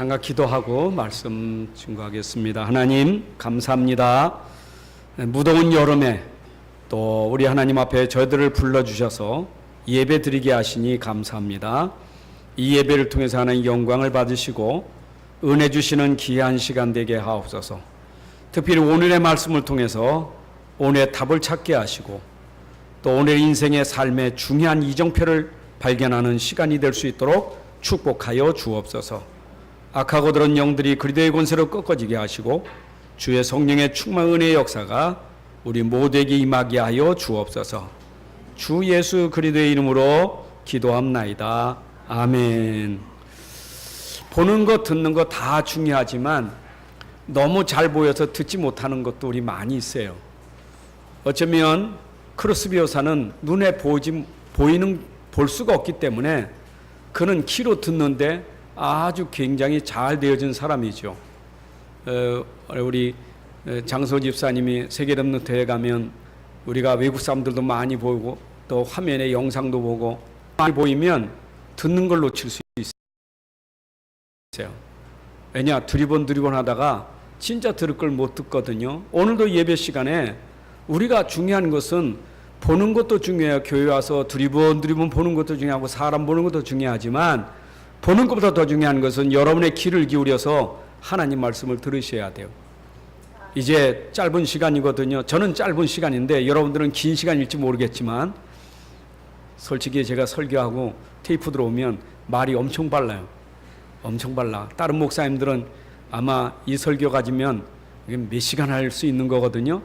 잠깐 기도하고 말씀 증거하겠습니다. 하나님 감사합니다. 무더운 여름에 또 우리 하나님 앞에 저희들을 불러주셔서 예배 드리게 하시니 감사합니다. 이 예배를 통해서 하나님 영광을 받으시고 은혜 주시는 귀한 시간 되게 하옵소서. 특별히 오늘의 말씀을 통해서 오늘의 답을 찾게 하시고 또 오늘 인생의 삶의 중요한 이정표를 발견하는 시간이 될 수 있도록 축복하여 주옵소서. 악하고 들은 영들이 그리스도의 권세로 꺾어지게 하시고 주의 성령의 충만 은혜의 역사가 우리 모두에게 임하게 하여 주옵소서. 주 예수 그리스도의 이름으로 기도합나이다. 아멘. 보는 것 듣는 것 다 중요하지만 너무 잘 보여서 듣지 못하는 것도 우리 많이 있어요. 어쩌면 크로스비 여사는 눈에 볼 수가 없기 때문에 그는 귀로 듣는데 아주 굉장히 잘 되어진 사람이죠. 우리 장소 집사님이 세계덤능 대회 가면 우리가 외국 사람들도 많이 보이고 또 화면에 영상도 보고 많이 보이면 듣는 걸 놓칠 수 있어요. 왜냐? 두리번 하다가 진짜 들을 걸 못 듣거든요. 오늘도 예배 시간에 우리가 중요한 것은 보는 것도 중요해요. 교회 와서 두리번 보는 것도 중요하고 사람 보는 것도 중요하지만 보는 것보다 더 중요한 것은 여러분의 귀를 기울여서 하나님 말씀을 들으셔야 돼요. 이제 짧은 시간이거든요. 저는 짧은 시간인데 여러분들은 긴 시간일지 모르겠지만 솔직히 제가 설교하고 테이프 들어오면 말이 엄청 빨라요. 엄청 빨라. 다른 목사님들은 아마 이 설교 가지면 몇 시간 할 수 있는 거거든요.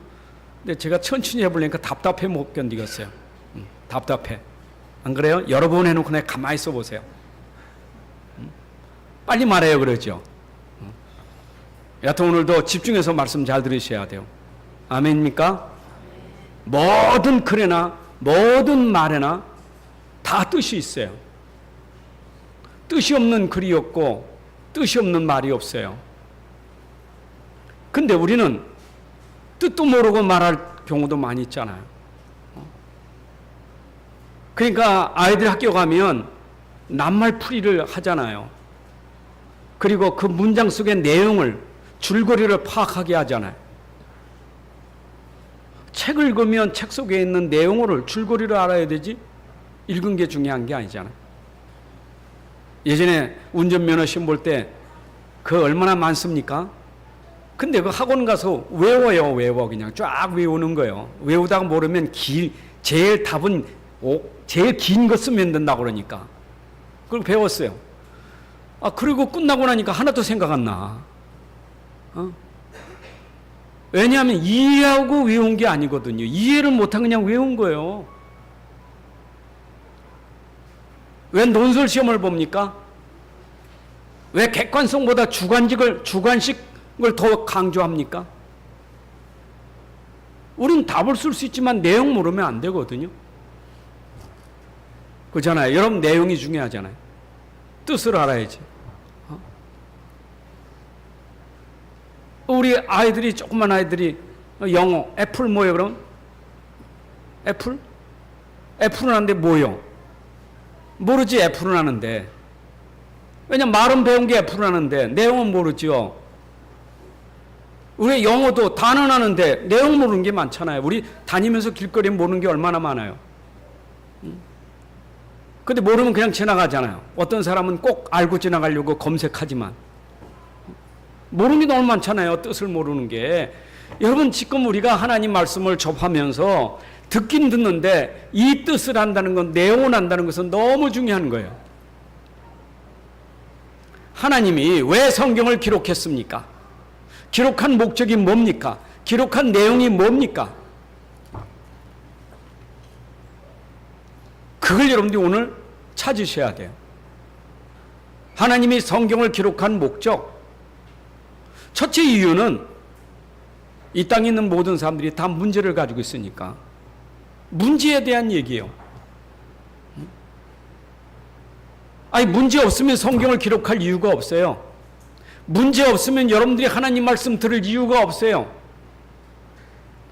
근데 제가 천천히 해보려니까 답답해 못 견디겠어요. 답답해. 안 그래요? 여러 번 해놓고 내가 가만히 있어 보세요. 빨리 말해요 그러죠. 여하튼 오늘도 집중해서 말씀 잘 들으셔야 돼요. 아멘입니까? 모든 글에나 모든 말에나 다 뜻이 있어요. 뜻이 없는 글이 없고 뜻이 없는 말이 없어요. 근데 우리는 뜻도 모르고 말할 경우도 많이 있잖아요. 그러니까 아이들 학교 가면 낱말풀이를 하잖아요. 그리고 그 문장 속의 내용을 줄거리를 파악하게 하잖아요. 책을 읽으면 책 속에 있는 내용을 줄거리를 알아야 되지 읽은 게 중요한 게 아니잖아요. 예전에 운전면허 시험 볼 때 그 얼마나 많습니까? 근데 그 학원 가서 외워 그냥 쫙 외우는 거예요. 외우다가 모르면 제일 답은 제일 긴 거 쓰면 된다고 그러니까 그걸 배웠어요. 그리고 끝나고 나니까 하나도 생각 안 나. 왜냐하면 이해하고 외운 게 아니거든요. 이해를 못하고 그냥 외운 거예요. 왜 논술 시험을 봅니까? 왜 객관성보다 주관식을 더 강조합니까? 우린 답을 쓸 수 있지만 내용 모르면 안 되거든요. 그렇잖아요. 여러분 내용이 중요하잖아요. 뜻을 알아야지. 우리 아이들이 조그만 아이들이 영어 애플 뭐예요 그럼? 애플은 하는데 뭐예요? 모르지. 애플은 하는데. 왜냐면 말은 배운 게 애플은 하는데 내용은 모르죠. 우리 영어도 단어는 하는데 내용 모르는 게 많잖아요. 우리 다니면서 길거리에 모르는 게 얼마나 많아요. 근데 모르면 그냥 지나가잖아요. 어떤 사람은 꼭 알고 지나가려고 검색하지만 모르는 게 너무 많잖아요. 뜻을 모르는 게. 여러분 지금 우리가 하나님 말씀을 접하면서 듣긴 듣는데 이 뜻을 안다는 건 내용을 안다는 것은 너무 중요한 거예요. 하나님이 왜 성경을 기록했습니까? 기록한 목적이 뭡니까? 기록한 내용이 뭡니까? 그걸 여러분들이 오늘 찾으셔야 돼요. 하나님이 성경을 기록한 목적. 첫째 이유는 이 땅에 있는 모든 사람들이 다 문제를 가지고 있으니까 문제에 대한 얘기예요. 문제 없으면 성경을 기록할 이유가 없어요. 문제 없으면 여러분들이 하나님 말씀 들을 이유가 없어요.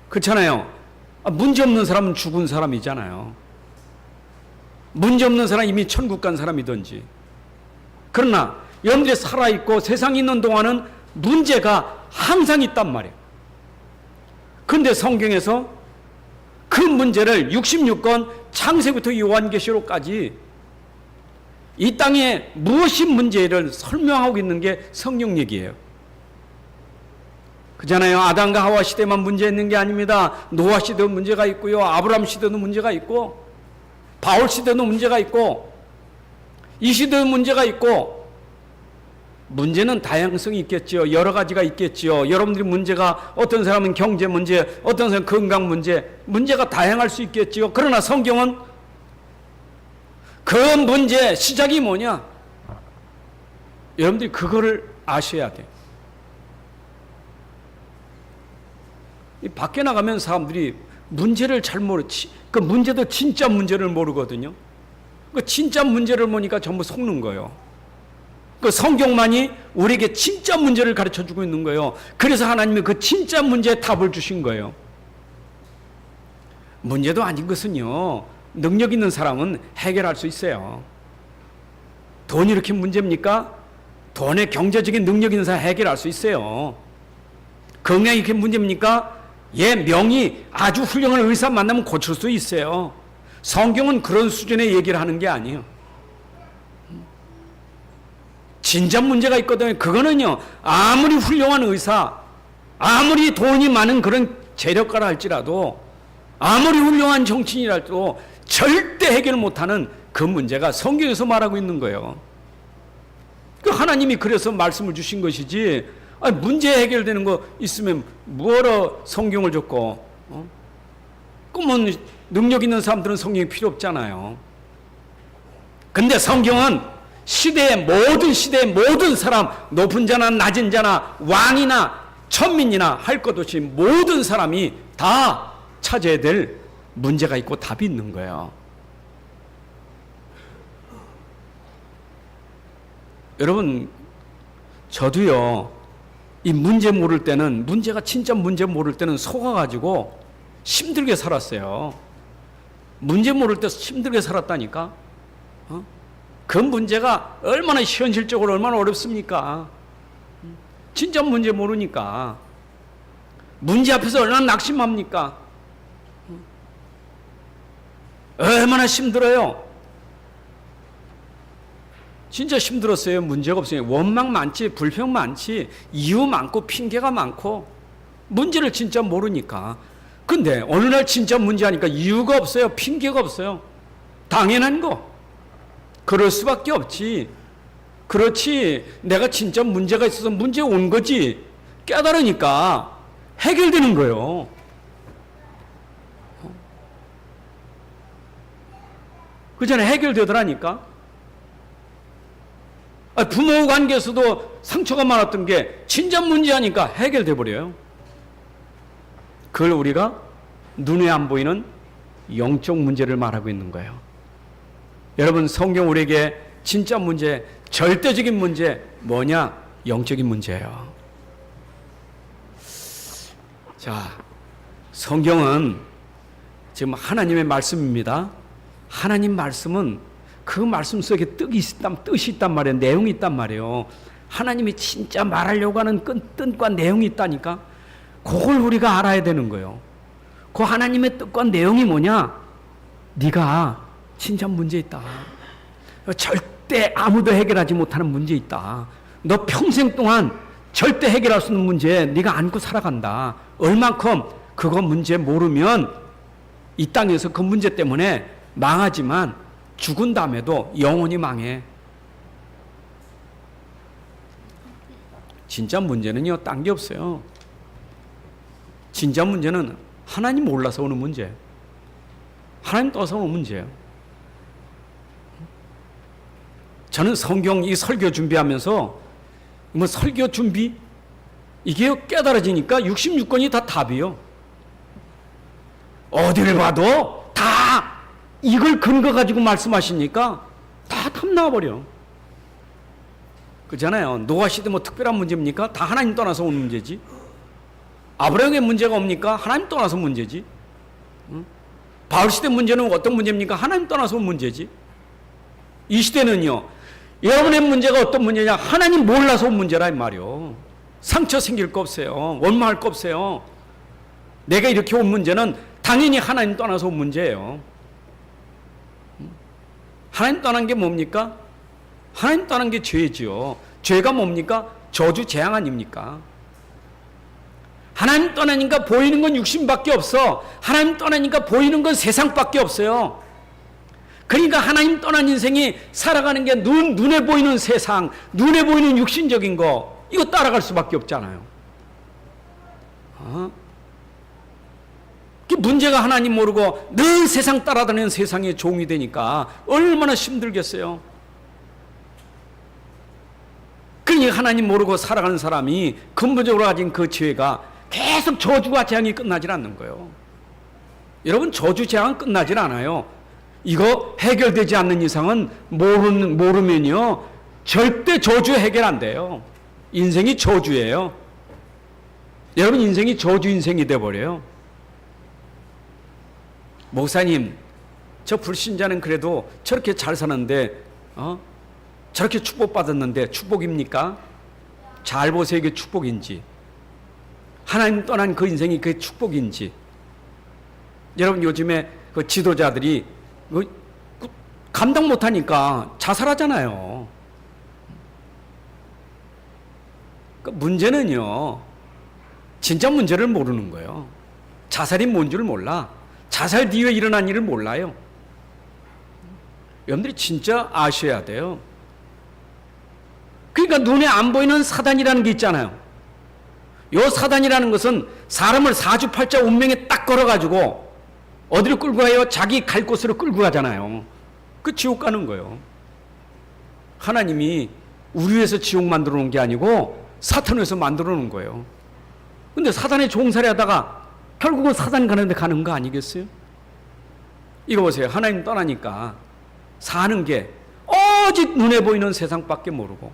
그렇잖아요. 문제 없는 사람은 죽은 사람이잖아요. 문제 없는 사람 이미 천국 간 사람이든지. 그러나 여러분들이 살아있고 세상에 있는 동안은 문제가 항상 있단 말이에요. 그런데 성경에서 그 문제를 66권 창세부터 요한계시록까지 이 땅에 무엇이 문제를 설명하고 있는 게 성경 얘기예요. 그잖아요. 아담과 하와 시대만 문제 있는 게 아닙니다. 노아 시대도 문제가 있고요. 아브라함 시대도 문제가 있고, 바울 시대도 문제가 있고, 이 시대도 문제가 있고, 문제는 다양성이 있겠죠. 여러 가지가 있겠죠. 여러분들이 문제가 어떤 사람은 경제 문제, 어떤 사람은 건강 문제, 문제가 다양할 수 있겠죠. 그러나 성경은 그 문제 시작이 뭐냐? 여러분들이 그거를 아셔야 돼요. 이 밖에 나가면 사람들이 문제를 잘 모르지. 그 문제도 진짜 문제를 모르거든요. 그 진짜 문제를 모르니까 전부 속는 거예요. 그 성경만이 우리에게 진짜 문제를 가르쳐 주고 있는 거예요. 그래서 하나님이 그 진짜 문제에 답을 주신 거예요. 문제도 아닌 것은요, 능력 있는 사람은 해결할 수 있어요. 돈이 이렇게 문제입니까? 돈의 경제적인 능력 있는 사람 해결할 수 있어요. 건강이 이렇게 문제입니까? 예, 명이 아주 훌륭한 의사 만나면 고칠 수 있어요. 성경은 그런 수준의 얘기를 하는 게 아니에요. 진짜 문제가 있거든요. 그거는요, 아무리 훌륭한 의사, 아무리 돈이 많은 그런 재력가라 할지라도, 아무리 훌륭한 정치인이라도 절대 해결 못하는 그 문제가 성경에서 말하고 있는 거예요. 그 하나님이 그래서 말씀을 주신 것이지, 아니, 문제 해결되는 거 있으면 뭐하러 성경을 줬고, 그러면 능력 있는 사람들은 성경이 필요 없잖아요. 근데 성경은 시대의 모든 사람, 높은 자나 낮은 자나 왕이나 천민이나 할 것 없이 모든 사람이 다 찾아야 될 문제가 있고 답이 있는 거예요. 여러분, 저도요, 이 문제 모를 때는, 문제가 진짜 문제 모를 때는 속아가지고 힘들게 살았어요. 문제 모를 때 힘들게 살았다니까. 그 문제가 얼마나 현실적으로 얼마나 어렵습니까? 진짜 문제 모르니까. 문제 앞에서 얼마나 낙심합니까? 얼마나 힘들어요. 진짜 힘들었어요. 문제가 없으니까. 원망 많지, 불평 많지, 이유 많고, 핑계가 많고, 문제를 진짜 모르니까. 근데 어느 날 진짜 문제 하니까 이유가 없어요. 핑계가 없어요. 당연한 거. 그럴 수밖에 없지. 그렇지, 내가 진짜 문제가 있어서 문제 온 거지. 깨달으니까 해결되는 거예요. 그 전에 해결되더라니까. 부모 관계에서도 상처가 많았던 게 진짜 문제하니까 해결돼 버려요. 그걸 우리가 눈에 안 보이는 영적 문제를 말하고 있는 거예요. 여러분, 성경 우리에게 진짜 문제, 절대적인 문제 뭐냐? 영적인 문제예요. 자, 성경은 지금 하나님의 말씀입니다. 하나님 말씀은 그 말씀 속에 뜻이 있단 말이에요. 내용이 있단 말이에요. 하나님이 진짜 말하려고 하는 뜻과 내용이 있다니까. 그걸 우리가 알아야 되는 거예요. 그 하나님의 뜻과 내용이 뭐냐? 네가 진짜 문제 있다. 절대 아무도 해결하지 못하는 문제 있다. 너 평생 동안 절대 해결할 수 있는 문제 네가 안고 살아간다. 얼만큼 그거 문제 모르면 이 땅에서 그 문제 때문에 망하지만 죽은 다음에도 영원히 망해. 진짜 문제는요, 딴 게 없어요. 진짜 문제는 하나님 몰라서 오는 문제, 하나님 떠서 오는 문제예요. 저는 성경 이 설교 준비하면서 뭐 설교 준비 이게 깨달아지니까 66권이 다 답이요. 어디를 봐도 다 이걸 근거 가지고 말씀하시니까 다 답 나와버려. 그렇잖아요. 노아 시대 뭐 특별한 문제입니까? 다 하나님 떠나서 온 문제지. 아브라함의 문제가 옵니까? 하나님 떠나서 문제지. 바울 시대 문제는 어떤 문제입니까? 하나님 떠나서 온 문제지. 이 시대는요, 여러분의 문제가 어떤 문제냐? 하나님 몰라서 온 문제라 이 말이요. 상처 생길 거 없어요. 원망할 거 없어요. 내가 이렇게 온 문제는 당연히 하나님 떠나서 온 문제예요. 하나님 떠난 게 뭡니까? 하나님 떠난 게 죄지요. 죄가 뭡니까? 저주 재앙 아닙니까? 하나님 떠나니까 보이는 건 육신밖에 없어. 하나님 떠나니까 보이는 건 세상밖에 없어요. 그러니까 하나님 떠난 인생이 살아가는 게 눈에 보이는 세상, 눈에 보이는 육신적인 거, 이거 따라갈 수밖에 없잖아요. 문제가 하나님 모르고 늘 세상 따라다니는 세상의 종이 되니까 얼마나 힘들겠어요. 그러니까 하나님 모르고 살아가는 사람이 근본적으로 가진 그 죄가 계속 저주와 재앙이 끝나질 않는 거예요. 여러분, 저주 재앙은 끝나질 않아요. 이거 해결되지 않는 이상은 모르면요 절대 저주 해결 안 돼요. 인생이 저주예요. 여러분, 인생이 저주 인생이 돼버려요. 목사님, 저 불신자는 그래도 저렇게 잘 사는데 저렇게 축복받았는데 축복입니까? 잘 보세요. 이게 축복인지, 하나님 떠난 그 인생이 그게 축복인지. 여러분, 요즘에 그 지도자들이 감당 못하니까 자살하잖아요. 그 문제는요, 진짜 문제를 모르는 거예요. 자살이 뭔 줄 몰라. 자살 뒤에 일어난 일을 몰라요. 여러분들이 진짜 아셔야 돼요. 그러니까 눈에 안 보이는 사단이라는 게 있잖아요. 요 사단이라는 것은 사람을 사주팔자 운명에 딱 걸어가지고 어디로 끌고 가요? 자기 갈 곳으로 끌고 가잖아요. 그 지옥 가는 거예요. 하나님이 우리 위해서 지옥 만들어 놓은 게 아니고 사탄 위해서 만들어 놓은 거예요. 근데 사단의 종살이 하다가 결국은 사단 가는 데 가는 거 아니겠어요? 이거 보세요. 하나님 떠나니까 사는 게 오직 눈에 보이는 세상밖에 모르고,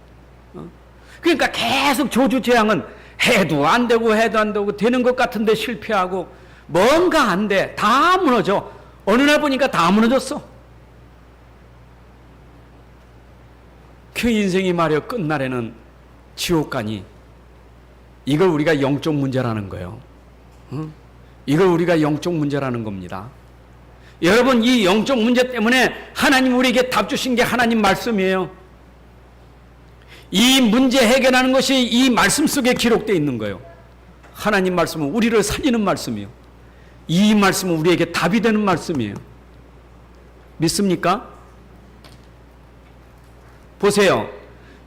그러니까 계속 저주 재앙은 해도 안 되고 되는 것 같은데 실패하고 뭔가 안 돼. 다 무너져. 어느 날 보니까 다 무너졌어. 그 인생이 말이야 끝날에는 지옥 가니, 이걸 우리가 영적 문제라는 거예요. 이걸 우리가 영적 문제라는 겁니다. 여러분, 이 영적 문제 때문에 하나님 우리에게 답 주신 게 하나님 말씀이에요. 이 문제 해결하는 것이 이 말씀 속에 기록되어 있는 거예요. 하나님 말씀은 우리를 살리는 말씀이에요. 이 말씀은 우리에게 답이 되는 말씀이에요. 믿습니까? 보세요.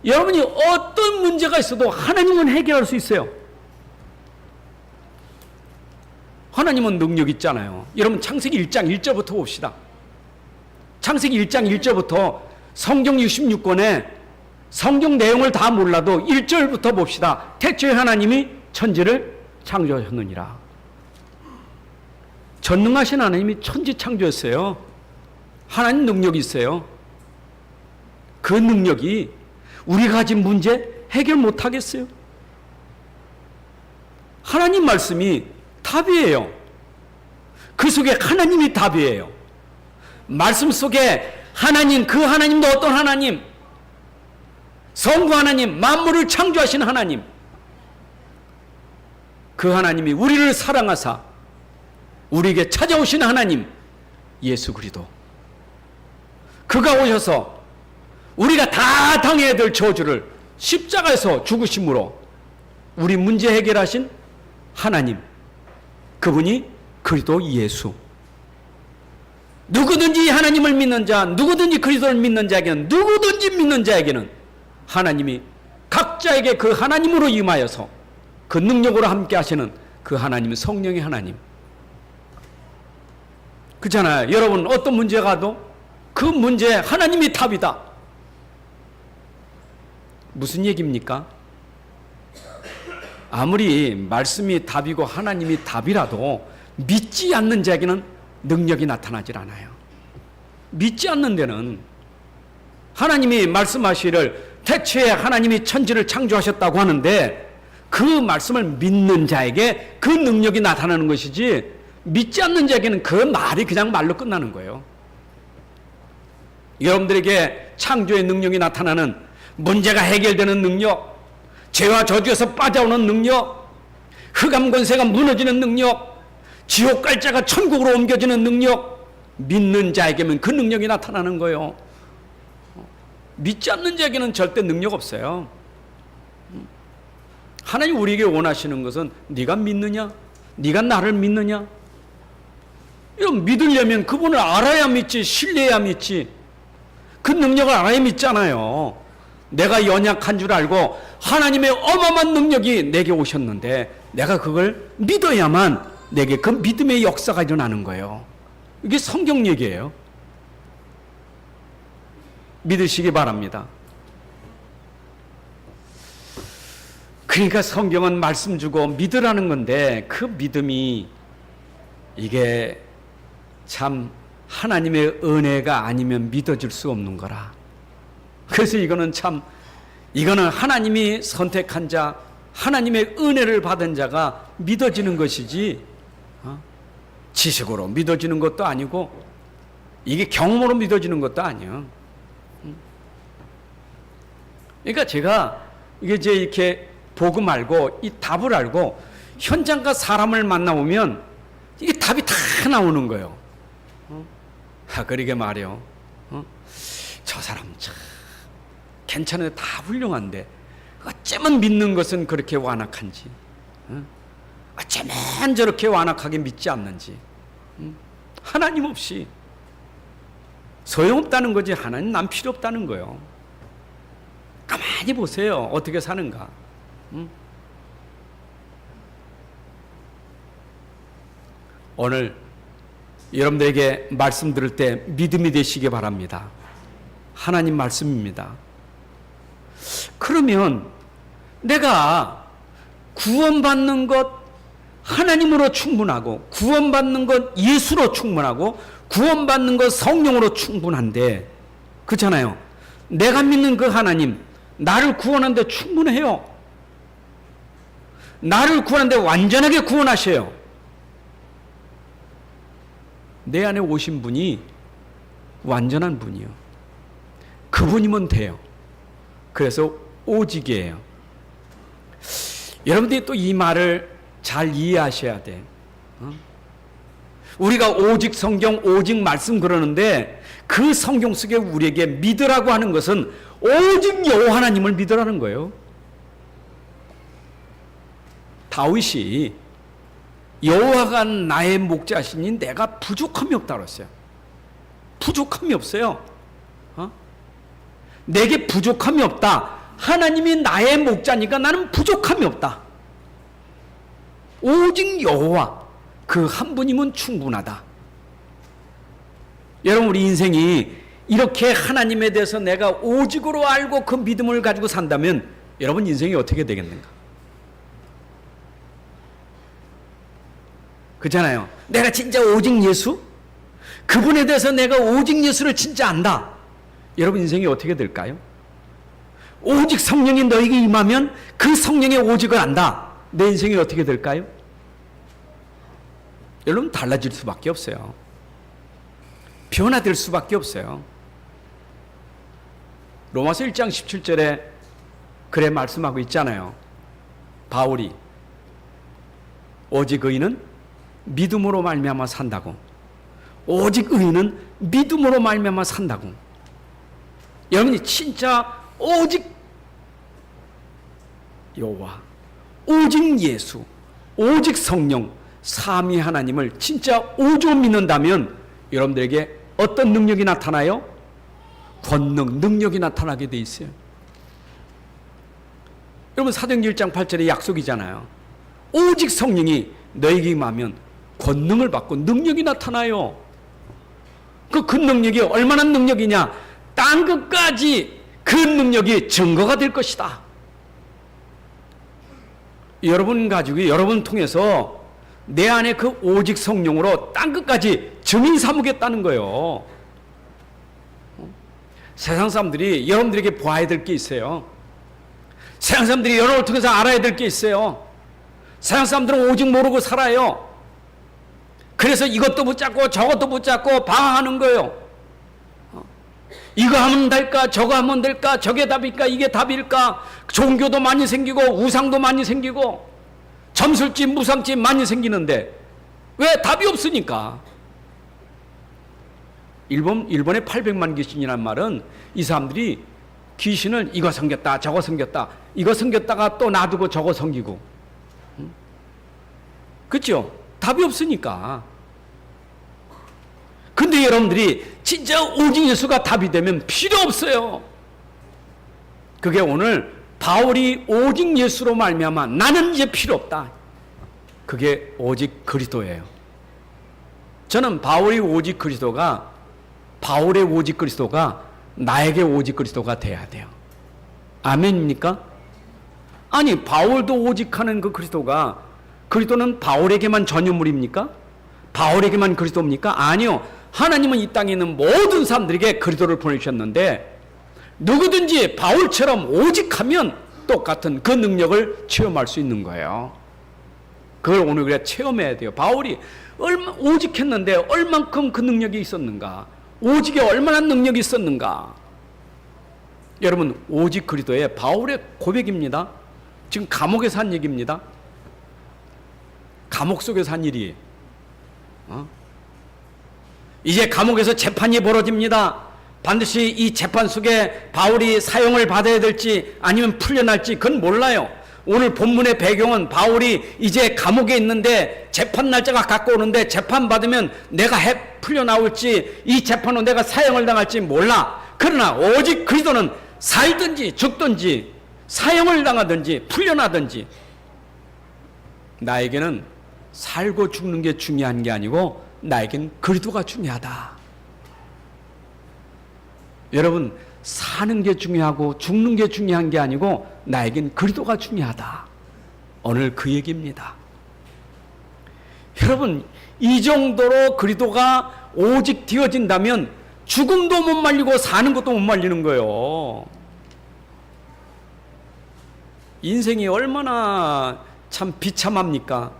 여러분이 어떤 문제가 있어도 하나님은 해결할 수 있어요. 하나님은 능력 있잖아요. 여러분, 창세기 1장 1절부터 봅시다. 창세기 1장 1절부터 성경 66권에 성경 내용을 다 몰라도 1절부터 봅시다. 태초에 하나님이 천지를 창조하셨느니라. 전능하신 하나님이 천지 창조했어요. 하나님 능력이 있어요. 그 능력이 우리가 가진 문제 해결 못하겠어요? 하나님 말씀이 답이에요. 그 속에 하나님이 답이에요. 말씀 속에 하나님, 그 하나님도 어떤 하나님? 성부 하나님, 만물을 창조하신 하나님. 그 하나님이 우리를 사랑하사 우리에게 찾아오신 하나님, 예수 그리스도. 그가 오셔서 우리가 다 당해야 될 저주를 십자가에서 죽으심으로 우리 문제 해결하신 하나님, 그분이 그리스도 예수. 누구든지 하나님을 믿는 자, 누구든지 그리스도를 믿는 자에게는, 누구든지 믿는 자에게는 하나님이 각자에게 그 하나님으로 임하여서 그 능력으로 함께 하시는 그 하나님은 성령의 하나님. 그렇잖아요. 여러분, 어떤 문제가 가도 그 문제에 하나님이 답이다. 무슨 얘기입니까? 아무리 말씀이 답이고 하나님이 답이라도 믿지 않는 자에게는 능력이 나타나질 않아요. 믿지 않는 데는 하나님이 말씀하시기를 태초에 하나님이 천지를 창조하셨다고 하는데 그 말씀을 믿는 자에게 그 능력이 나타나는 것이지, 믿지 않는 자에게는 그 말이 그냥 말로 끝나는 거예요. 여러분들에게 창조의 능력이 나타나는, 문제가 해결되는 능력, 죄와 저주에서 빠져오는 능력, 흑암 권세가 무너지는 능력, 지옥 갈 자가 천국으로 옮겨지는 능력, 믿는 자에게는 그 능력이 나타나는 거예요. 믿지 않는 자에게는 절대 능력 없어요. 하나님 우리에게 원하시는 것은 네가 믿느냐? 네가 나를 믿느냐? 이런 믿으려면 그분을 알아야 믿지, 신뢰해야 믿지. 그 능력을 알아야 믿잖아요. 내가 연약한 줄 알고 하나님의 어마어마한 능력이 내게 오셨는데 내가 그걸 믿어야만 내게 그 믿음의 역사가 일어나는 거예요. 이게 성경 얘기예요. 믿으시기 바랍니다. 그러니까 성경은 말씀 주고 믿으라는 건데, 그 믿음이 이게 참 하나님의 은혜가 아니면 믿어질 수 없는 거라. 그래서 이거는 하나님이 선택한 자, 하나님의 은혜를 받은 자가 믿어지는 것이지, 지식으로 믿어지는 것도 아니고, 이게 경험으로 믿어지는 것도 아니에요. 그러니까 제가 이게 이제 이렇게 복음 알고 이 답을 알고 현장과 사람을 만나보면 이게 답이 다 나오는 거예요. 그러게 말이요. 저 사람 참 괜찮은데 다 훌륭한데 어쩌면 믿는 것은 그렇게 완악한지, 어쩌면 저렇게 완악하게 믿지 않는지. 하나님 없이 소용없다는 거지, 하나님 난 필요 없다는 거예요. 가만히 보세요. 어떻게 사는가. 오늘 여러분들에게 말씀 들을 때 믿음이 되시기 바랍니다. 하나님 말씀입니다. 그러면 내가 구원받는 것 하나님으로 충분하고, 구원받는 것 예수로 충분하고, 구원받는 것 성령으로 충분한데, 그렇잖아요. 내가 믿는 그 하나님 나를 구원하는데 충분해요. 나를 구원하는데 완전하게 구원하셔요. 내 안에 오신 분이 완전한 분이요. 그분이면 돼요. 그래서 오직이에요. 여러분들이 또 이 말을 잘 이해하셔야 돼. 우리가 오직 성경, 오직 말씀 그러는데, 그 성경 속에 우리에게 믿으라고 하는 것은 오직 여호와 하나님을 믿으라는 거예요. 다윗이 여호와가 나의 목자시니 내가 부족함이 없다 그랬어요. 부족함이 없어요. 내게 부족함이 없다. 하나님이 나의 목자니까 나는 부족함이 없다. 오직 여호와 그 한 분이면 충분하다. 여러분, 우리 인생이 이렇게 하나님에 대해서 내가 오직으로 알고 그 믿음을 가지고 산다면 여러분 인생이 어떻게 되겠는가? 그렇잖아요. 내가 진짜 오직 예수? 그분에 대해서 내가 오직 예수를 진짜 안다. 여러분 인생이 어떻게 될까요? 오직 성령이 너에게 임하면 그 성령의 오직을 안다. 내 인생이 어떻게 될까요? 여러분 달라질 수밖에 없어요. 변화될 수밖에 없어요. 로마서 1장 17절에 그래 말씀하고 있잖아요. 바울이 오직 의인은 믿음으로 말미암아 산다고. 오직 의인은 믿음으로 말미암아 산다고. 여러분이 진짜 오직 여호와, 오직 예수, 오직 성령, 삼위 하나님을 진짜 오직 믿는다면 여러분들에게 어떤 능력이 나타나요? 권능, 능력이 나타나게 돼 있어요. 여러분 사도행전 1장 8절의 약속이잖아요. 오직 성령이 너에게 임하면 권능을 받고 능력이 나타나요. 그 능력이 얼마나 능력이냐? 땅 끝까지 그 능력이 증거가 될 것이다. 여러분 가지고 여러분 통해서 내 안에 그 오직 성령으로 땅 끝까지 증인 삼으겠다는 거예요. 세상 사람들이 여러분들에게 보아야 될 게 있어요. 세상 사람들이 여러분을 통해서 알아야 될 게 있어요. 세상 사람들은 오직 모르고 살아요. 그래서 이것도 붙잡고 저것도 붙잡고 방황하는 거예요. 이거 하면 될까? 저거 하면 될까? 저게 답일까? 이게 답일까? 종교도 많이 생기고 우상도 많이 생기고 점술집, 무상집 많이 생기는데 왜 답이 없으니까? 일본의 800만 귀신이라는 말은 이 사람들이 귀신을 이거 섬겼다 저거 섬겼다 이거 섬겼다가 또 놔두고 저거 섬기고, 그렇죠? 답이 없으니까. 근데 여러분들이 진짜 오직 예수가 답이 되면 필요 없어요. 그게 오늘 바울이 오직 예수로 말미암아 나는 이제 필요 없다, 그게 오직 그리스도예요. 저는 바울의 오직 그리스도가, 바울의 오직 그리스도가 나에게 오직 그리스도가 돼야 돼요. 아멘입니까? 아니, 바울도 오직하는 그 그리스도가, 그리스도는 바울에게만 전유물입니까? 바울에게만 그리스도입니까? 아니요. 하나님은 이 땅에 있는 모든 사람들에게 그리스도를 보내주셨는데 누구든지 바울처럼 오직하면 똑같은 그 능력을 체험할 수 있는 거예요. 그걸 오늘 그래 체험해야 돼요. 바울이 오직했는데 얼만큼 그 능력이 있었는가? 오직에 얼마나 능력이 있었는가? 여러분, 오직 그리스도의 바울의 고백입니다. 지금 감옥에서 한 얘기입니다. 감옥 속에서 한 일이, 이제 감옥에서 재판이 벌어집니다. 반드시 이 재판 속에 바울이 사형을 받아야 될지 아니면 풀려날지 그건 몰라요. 오늘 본문의 배경은 바울이 이제 감옥에 있는데 재판 날짜가 가까우는데 재판 받으면 내가 풀려 나올지 이 재판으로 내가 사형을 당할지 몰라. 그러나 오직 그리스도는 살든지 죽든지 사형을 당하든지 풀려나든지 나에게는 살고 죽는 게 중요한 게 아니고 나에겐 그리스도가 중요하다. 여러분, 사는 게 중요하고 죽는 게 중요한 게 아니고 나에겐 그리스도가 중요하다. 오늘 그 얘기입니다. 여러분, 이 정도로 그리스도가 오직 되어진다면 죽음도 못 말리고 사는 것도 못 말리는 거예요. 인생이 얼마나 참 비참합니까?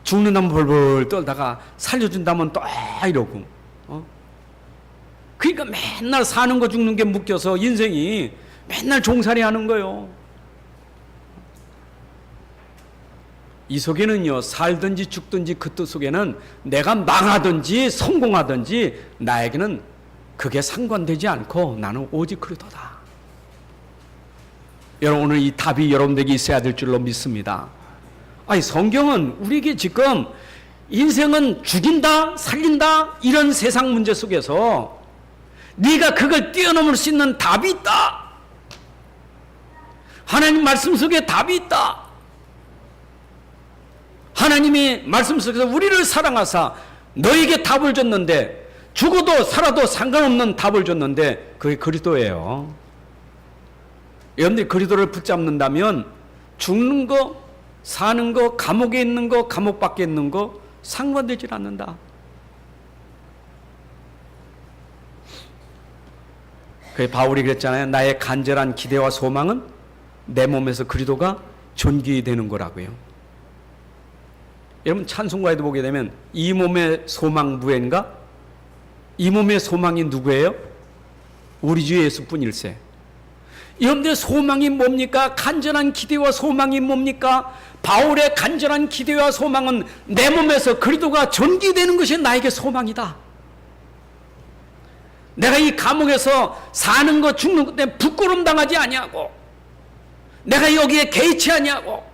죽는다면 벌벌 떨다가 살려준다면 또 이러고, 그러니까 맨날 사는 거 죽는 게 묶여서 인생이 맨날 종살이 하는 거예요. 이 속에는요, 살든지 죽든지 그 뜻 속에는 내가 망하든지 성공하든지 나에게는 그게 상관되지 않고 나는 오직 그리스도다. 여러분, 오늘 이 답이 여러분들에게 있어야 될 줄로 믿습니다. 아니, 성경은 우리에게 지금 인생은 죽인다 살린다 이런 세상 문제 속에서 네가 그걸 뛰어넘을 수 있는 답이 있다. 하나님 말씀 속에 답이 있다. 하나님이 말씀 속에서 우리를 사랑하사 너에게 답을 줬는데, 죽어도 살아도 상관없는 답을 줬는데 그게 그리스도예요. 여러분들이 그리스도를 붙잡는다면 죽는 거 사는 거, 감옥에 있는 거, 감옥 밖에 있는 거 상관되질 않는다. 그 바울이 그랬잖아요. 나의 간절한 기대와 소망은 내 몸에서 그리스도가 존귀되는 거라고요. 여러분, 찬송가에도 보게 되면 이 몸의 소망 무엔가? 이 몸의 소망이 누구예요? 우리 주 예수뿐일세. 여러분들의 소망이 뭡니까? 간절한 기대와 소망이 뭡니까? 바울의 간절한 기대와 소망은 내 몸에서 그리스도가 존귀되는 것이 나에게 소망이다. 내가 이 감옥에서 사는 것 죽는 것 때문에 부끄러움 당하지 아니하고, 내가 여기에 개의치 아니하고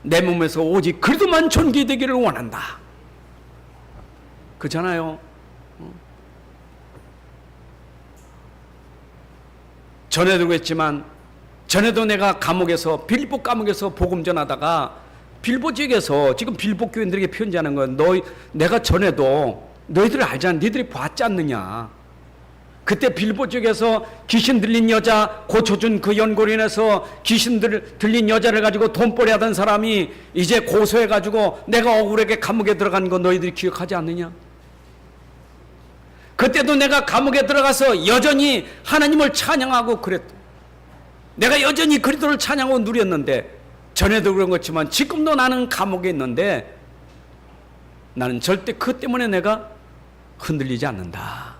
내 몸에서 오직 그리스도만 존귀되기를 원한다. 그렇잖아요. 전에도 그랬지만, 전에도 내가 감옥에서, 빌립보 감옥에서 복음 전하다가 빌립보 지역에서 지금 빌립보 교인들에게 편지하는 건 내가 전에도 너희들 알잖아. 너희들이 봤지 않느냐. 그때 빌립보 지역에서 귀신 들린 여자 고쳐준 그 연고로 인해서 귀신 들린 여자를 가지고 돈벌이 하던 사람이 이제 고소해가지고 내가 억울하게 감옥에 들어간 거 너희들이 기억하지 않느냐. 그때도 내가 감옥에 들어가서 여전히 하나님을 찬양하고 그랬다. 내가 여전히 그리스도를 찬양하고 누렸는데, 전에도 그런 것지만 지금도 나는 감옥에 있는데 나는 절대 그 때문에 내가 흔들리지 않는다.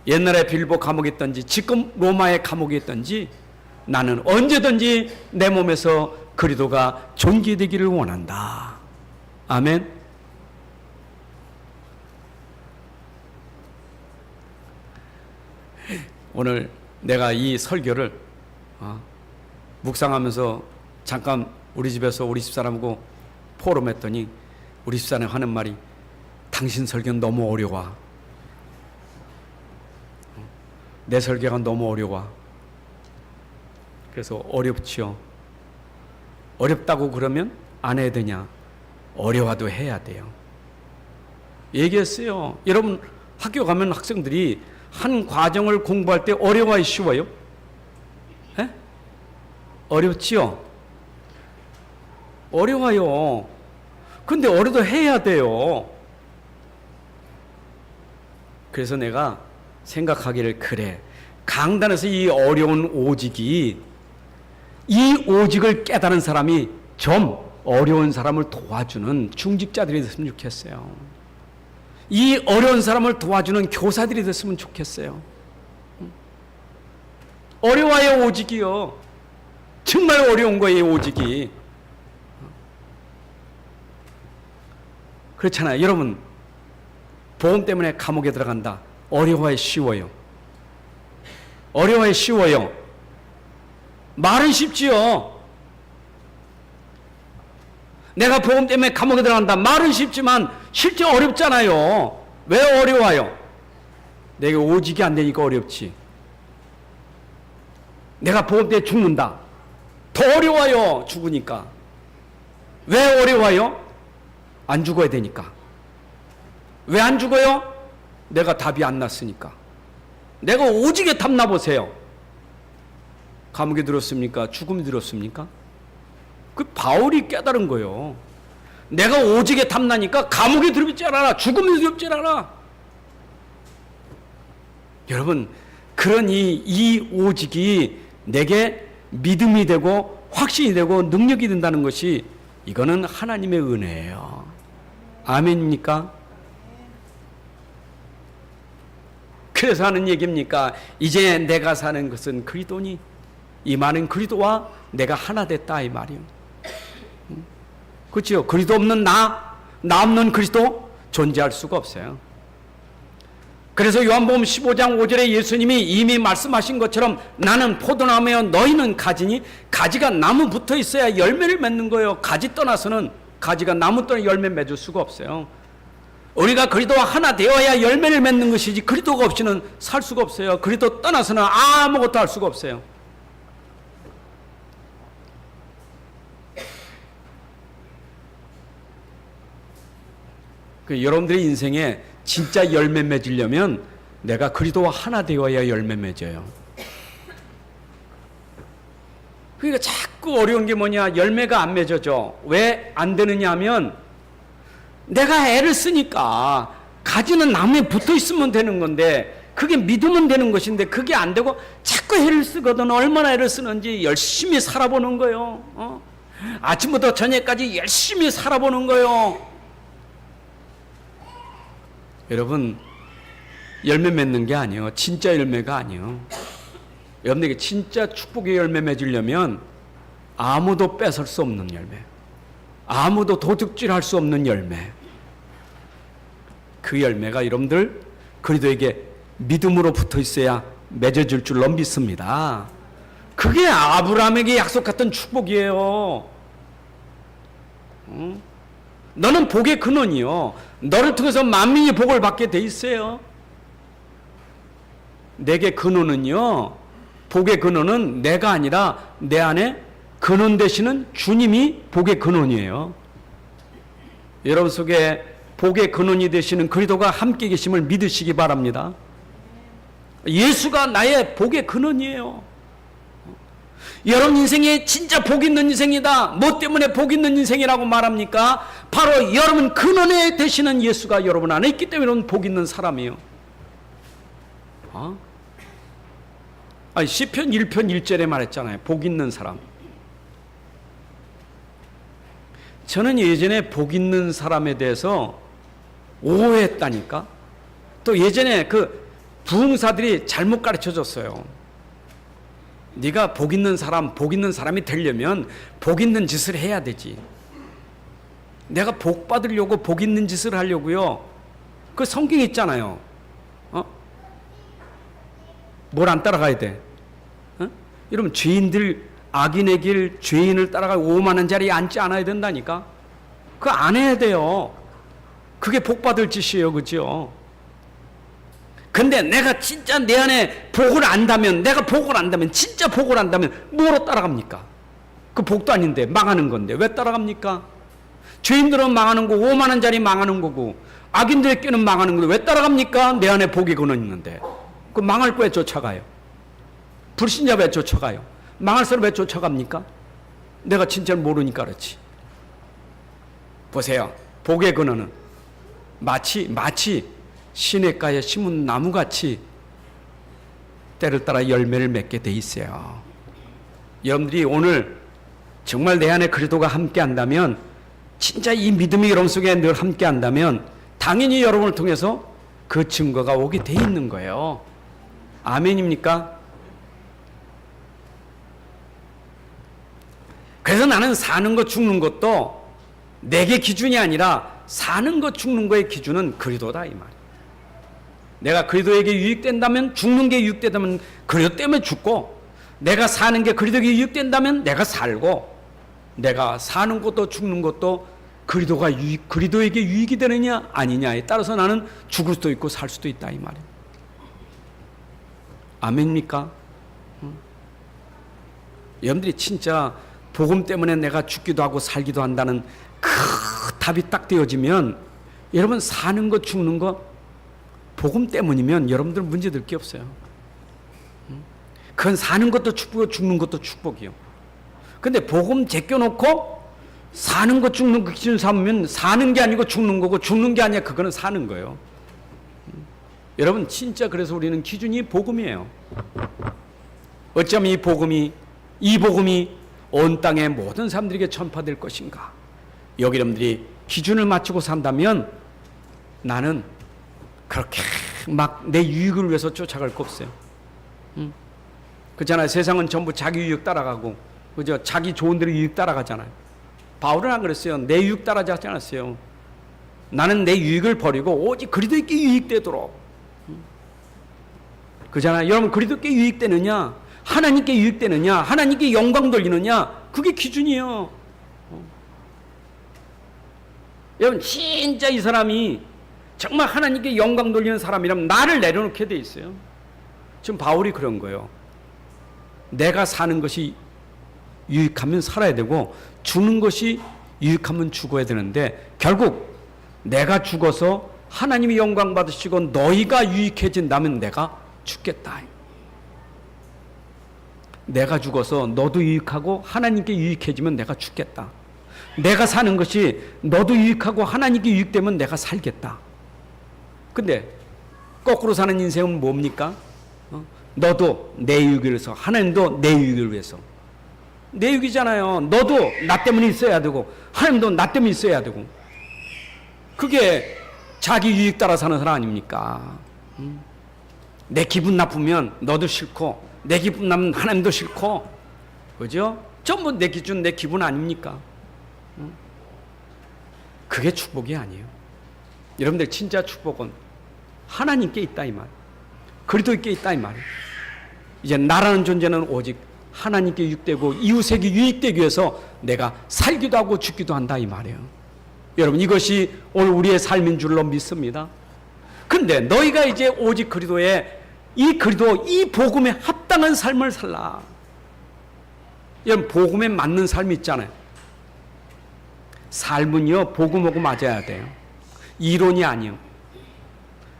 옛날에 빌보 감옥에 있던지 지금 로마의 감옥에 있던지 나는 언제든지 내 몸에서 그리스도가 존귀되기를 원한다. 아멘. 오늘 내가 이 설교를 묵상하면서 잠깐 우리 집에서 우리 집사람하고 포럼했더니 우리 집사람이 하는 말이 당신 설교는 너무 어려워. 내 설교가 너무 어려워. 그래서 어렵지요. 어렵다고 그러면 안 해야 되냐? 어려워도 해야 돼요. 얘기했어요. 여러분 학교 가면 학생들이 한 과정을 공부할 때 어려워요, 쉬워요? 에? 어렵지요? 어려워요. 근데 어려도 해야 돼요. 그래서 내가 생각하기를 그래. 강단에서 이 어려운 오직이 이 오직을 깨달은 사람이 좀 어려운 사람을 도와주는 중직자들이 됐으면 좋겠어요. 이 어려운 사람을 도와주는 교사들이 됐으면 좋겠어요. 어려워요, 오직이요. 정말 어려운 거예요, 오직이. 그렇잖아요. 여러분, 보험 때문에 감옥에 들어간다. 어려워요, 쉬워요? 어려워요, 쉬워요? 말은 쉽지요. 내가 보험 때문에 감옥에 들어간다. 말은 쉽지만 실제 어렵잖아요. 왜 어려워요? 내가 오직이 안 되니까 어렵지. 내가 보험 때문에 죽는다. 더 어려워요, 죽으니까. 왜 어려워요? 안 죽어야 되니까. 왜 안 죽어요? 내가 답이 안 났으니까. 내가 오직에 탐나 보세요. 감옥에 들었습니까? 죽음이 들었습니까? 그 바울이 깨달은 거예요. 내가 오직에 탐나니까 감옥에 들었지 않아. 죽음이 두렵지 않아. 여러분, 그런 이 오직이 내게 믿음이 되고 확신이 되고 능력이 된다는 것이 이거는 하나님의 은혜예요. 아멘입니까? 그래서 하는 얘기입니까? 이제 내가 사는 것은 그리스도니 이 말은 그리스도와 내가 하나 됐다 이 말이요. 그렇죠? 그리스도 없는 나 없는 그리스도 존재할 수가 없어요. 그래서 요한복음 15장 5절에 예수님이 이미 말씀하신 것처럼 나는 포도나무여 너희는 가지니 가지가 나무 붙어 있어야 열매를 맺는 거예요. 가지 떠나서는 가지가 나무 떠나 열매 맺을 수가 없어요. 우리가 그리스도와 하나 되어야 열매를 맺는 것이지 그리스도가 없이는 살 수가 없어요. 그리스도 떠나서는 아무것도 할 수가 없어요. 여러분들의 인생에 진짜 열매 맺으려면 내가 그리스도와 하나 되어야 열매 맺어요. 그러니까 자꾸 어려운 게 뭐냐? 열매가 안 맺어져. 왜 안 되느냐 하면 내가 애를 쓰니까 가지는 나무에 붙어 있으면 되는 건데 그게 믿으면 되는 것인데 그게 안 되고 자꾸 애를 쓰거든. 얼마나 애를 쓰는지 열심히 살아보는 거예요. 아침부터 저녁까지 열심히 살아보는 거예요. 여러분, 열매 맺는 게 아니에요. 진짜 열매가 아니에요. 여러분에게 진짜 축복의 열매 맺으려면 아무도 뺏을 수 없는 열매, 아무도 도둑질할 수 없는 열매, 그 열매가 여러분들 그리스도에게 믿음으로 붙어 있어야 맺어질 줄로 믿습니다. 그게 아브라함에게 약속했던 축복이에요. 너는 복의 근원이요. 너를 통해서 만민이 복을 받게 돼 있어요. 내게 근원은요, 복의 근원은 내가 아니라 내 안에 근원 되시는 주님이 복의 근원이에요. 여러분 속에 복의 근원이 되시는 그리스도가 함께 계심을 믿으시기 바랍니다. 예수가 나의 복의 근원이에요. 여러분 인생에 진짜 복 있는 인생이다. 뭐 때문에 복 있는 인생이라고 말합니까? 바로 여러분 근원에 되시는 예수가 여러분 안에 있기 때문에 여러분 복 있는 사람이에요. 시편 1편 1절에 말했잖아요. 복 있는 사람. 저는 예전에 복 있는 사람에 대해서 오해했다니까. 또 예전에 그 부흥사들이 잘못 가르쳐 줬어요. 네가 복 있는 사람이 되려면 복 있는 짓을 해야 되지. 내가 복 받으려고 복 있는 짓을 하려고요. 그 성경에 있잖아요. 뭘 안 따라가야 돼? 여러분, 죄인들, 악인의 길, 죄인을 따라가 오만한 자리에 앉지 않아야 된다니까. 그거 안 해야 돼요. 그게 복 받을 짓이에요. 그죠? 근데 내가 진짜 내 안에 복을 안다면, 진짜 복을 안다면 뭐로 따라갑니까? 그 복도 아닌데 망하는 건데 왜 따라갑니까? 죄인들은 망하는 거고, 오만한 자리 망하는 거고, 악인들의 꾀는 망하는 거고, 왜 따라갑니까? 내 안에 복이 근원 있는데. 그 망할 거에 쫓아가요. 불신자 왜 쫓아가요? 망할 사람 왜 쫓아갑니까? 내가 진짜를 모르니까 그렇지. 보세요. 복의 근원은 마치 시냇가에 심은 나무같이 때를 따라 열매를 맺게 돼 있어요. 여러분들이 오늘 정말 내 안에 그리스도가 함께 한다면, 진짜 이 믿음의 여러분 속에 늘 함께 한다면 당연히 여러분을 통해서 그 증거가 오게 돼 있는 거예요. 아멘입니까? 그래서 나는 사는 것 죽는 것도 내게 기준이 아니라 사는 것 죽는 거의 기준은 그리스도다 이 말이에요. 내가 그리스도에게 유익된다면, 죽는 게 유익된다면 그리스도 때문에 죽고, 내가 사는 게 그리스도에게 유익된다면 내가 살고, 내가 사는 것도 죽는 것도 그리스도에게 유익이 되느냐 아니냐에 따라서 나는 죽을 수도 있고 살 수도 있다 이 말이에요. 아멘입니까? 여러분들이 진짜 복음 때문에 내가 죽기도 하고 살기도 한다는 그 답이 딱 되어지면, 여러분 사는 것 죽는 것 복음 때문이면 여러분들은 문제될 게 없어요. 그건 사는 것도 축복이고 죽는 것도 축복이요. 근데 복음 제껴놓고 사는 것 죽는 것 기준 삼으면 사는 게 아니고 죽는 거고, 죽는 게 아니야 그거는 사는 거예요. 여러분 진짜 그래서 우리는 기준이 복음이에요. 어쩌면 이 복음이 온 땅의 모든 사람들에게 전파될 것인가? 여기 여러분들이 기준을 맞추고 산다면 나는 그렇게 막 내 유익을 위해서 쫓아갈 거 없어요. 그렇잖아요. 세상은 전부 자기 유익 따라가고, 그죠? 자기 좋은 대로 유익 따라가잖아요. 바울은 안 그랬어요. 내 유익 따라가지 않았어요. 나는 내 유익을 버리고 오직 그리스도께 유익되도록. 그잖아요. 여러분 그리스도께 유익되느냐, 하나님께 유익되느냐, 하나님께 영광 돌리느냐, 그게 기준이에요. 여러분 진짜 이 사람이 정말 하나님께 영광 돌리는 사람이라면 나를 내려놓게 돼 있어요. 지금 바울이 그런 거예요. 내가 사는 것이 유익하면 살아야 되고, 죽는 것이 유익하면 죽어야 되는데, 결국 내가 죽어서 하나님이 영광 받으시고 너희가 유익해진다면 내가 죽겠다. 내가 죽어서 너도 유익하고 하나님께 유익해지면 내가 죽겠다. 내가 사는 것이 너도 유익하고 하나님께 유익되면 내가 살겠다. 근데 거꾸로 사는 인생은 뭡니까? 너도 내 유익을 위해서, 하나님도 내 유익을 위해서. 내 유익이잖아요. 너도 나 때문에 있어야 되고, 하나님도 나 때문에 있어야 되고. 그게 자기 유익 따라 사는 사람 아닙니까? 내 기분 나쁘면 너도 싫고, 내 기분 나면 하나님도 싫고, 그죠? 전부 내 기준, 내 기분 아닙니까? 그게 축복이 아니에요. 여러분들 진짜 축복은 하나님께 있다 이 말, 그리스도께 있다 이 말. 이제 나라는 존재는 오직 하나님께 유익되고 이웃에게 유익되기 위해서 내가 살기도 하고 죽기도 한다 이 말이에요. 여러분 이것이 오늘 우리의 삶인 줄로 믿습니다. 그런데 너희가 이제 오직 그리스도의 이 복음에 합당한 삶을 살라. 여러분 복음에 맞는 삶이 있잖아요. 삶은요 복음하고 맞아야 돼요. 이론이 아니요.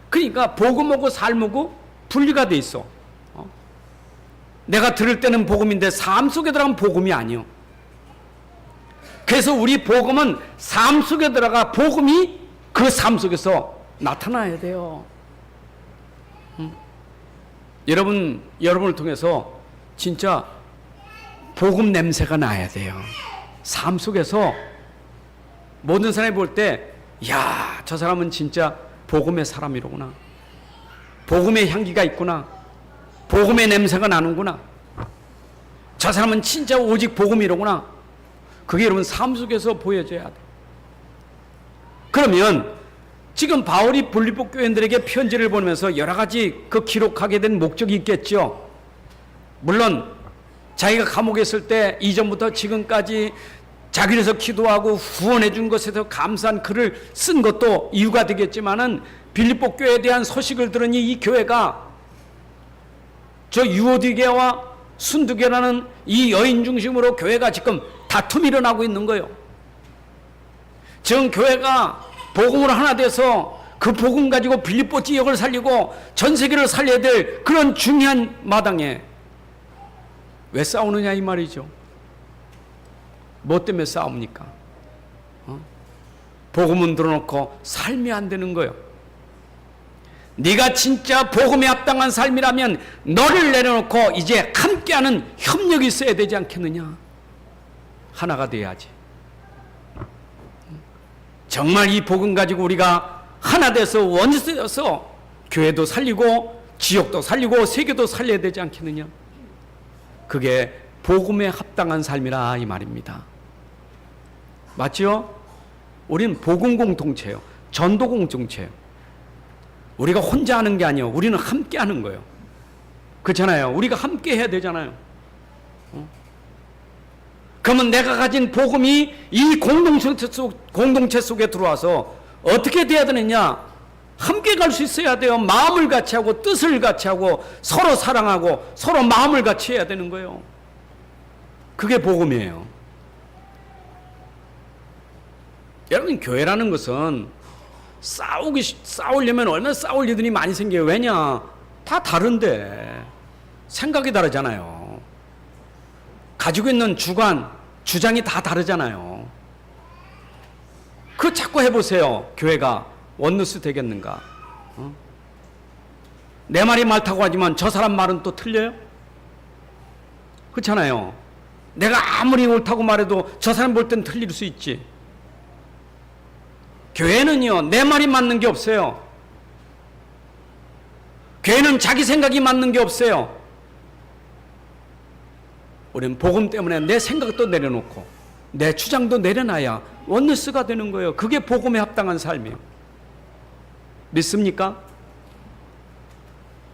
그러니까 복음하고 삶하고 분리가 돼 있어. 내가 들을 때는 복음인데 삶 속에 들어가면 복음이 아니요. 그래서 우리 복음은 삶 속에 들어가 복음이 그 삶 속에서 나타나야 돼요. 여러분을 통해서 진짜 복음 냄새가 나야 돼요. 삶 속에서 모든 사람이 볼 때, 야, 저 사람은 진짜 복음의 사람이로구나. 복음의 향기가 있구나. 복음의 냄새가 나는구나. 저 사람은 진짜 오직 복음이로구나. 그게 여러분 삶 속에서 보여져야 돼. 그러면 지금 바울이 빌립보 교인들에게 편지를 보내면서 여러 가지 그 기록하게 된 목적이 있겠죠. 물론 자기가 감옥에 있을 때 이전부터 지금까지 자기를 위해서 기도하고 후원해 준 것에서 감사한 글을 쓴 것도 이유가 되겠지만은 빌립보 교회에 대한 소식을 들으니 이 교회가 저 유오디게와 순두게라는 이 여인 중심으로 교회가 지금 다툼이 일어나고 있는 거예요. 지금 교회가 복음으로 하나 돼서 그 복음 가지고 빌립보 지역을 살리고 전 세계를 살려야 될 그런 중요한 마당에 왜 싸우느냐 이 말이죠. 뭐 때문에 싸웁니까? 복음은 들어놓고 삶이 안 되는 거예요. 네가 진짜 복음에 합당한 삶이라면 너를 내려놓고 이제 함께하는 협력이 있어야 되지 않겠느냐. 하나가 돼야지. 정말 이 복음 가지고 우리가 하나 돼서 원수 되어서 교회도 살리고 지역도 살리고 세계도 살려야 되지 않겠느냐. 그게 복음에 합당한 삶이라 이 말입니다. 맞죠? 우리는 복음 공동체예요. 전도 공동체예요. 우리가 혼자 하는 게 아니에요. 우리는 함께 하는 거예요. 그렇잖아요. 우리가 함께 해야 되잖아요. 그러면 내가 가진 복음이 이 공동체 속에 들어와서 어떻게 돼야 되느냐? 함께 갈 수 있어야 돼요. 마음을 같이 하고 뜻을 같이 하고 서로 사랑하고 서로 마음을 같이 해야 되는 거예요. 그게 복음이에요. 여러분, 교회라는 것은 싸우려면 얼마나 싸울 일들이 많이 생겨요. 왜냐? 다 다른데 생각이 다르잖아요. 가지고 있는 주장이 다 다르잖아요. 그거 자꾸 해보세요. 교회가 원누스 되겠는가? 내 말이 많다고 하지만 저 사람 말은 또 틀려요? 그렇잖아요. 내가 아무리 옳다고 말해도 저 사람 볼 땐 틀릴 수 있지. 교회는요, 내 말이 맞는 게 없어요. 교회는 자기 생각이 맞는 게 없어요. 우리는 복음 때문에 내 생각도 내려놓고 내 주장도 내려놔야 원네스가 되는 거예요. 그게 복음에 합당한 삶이에요. 믿습니까?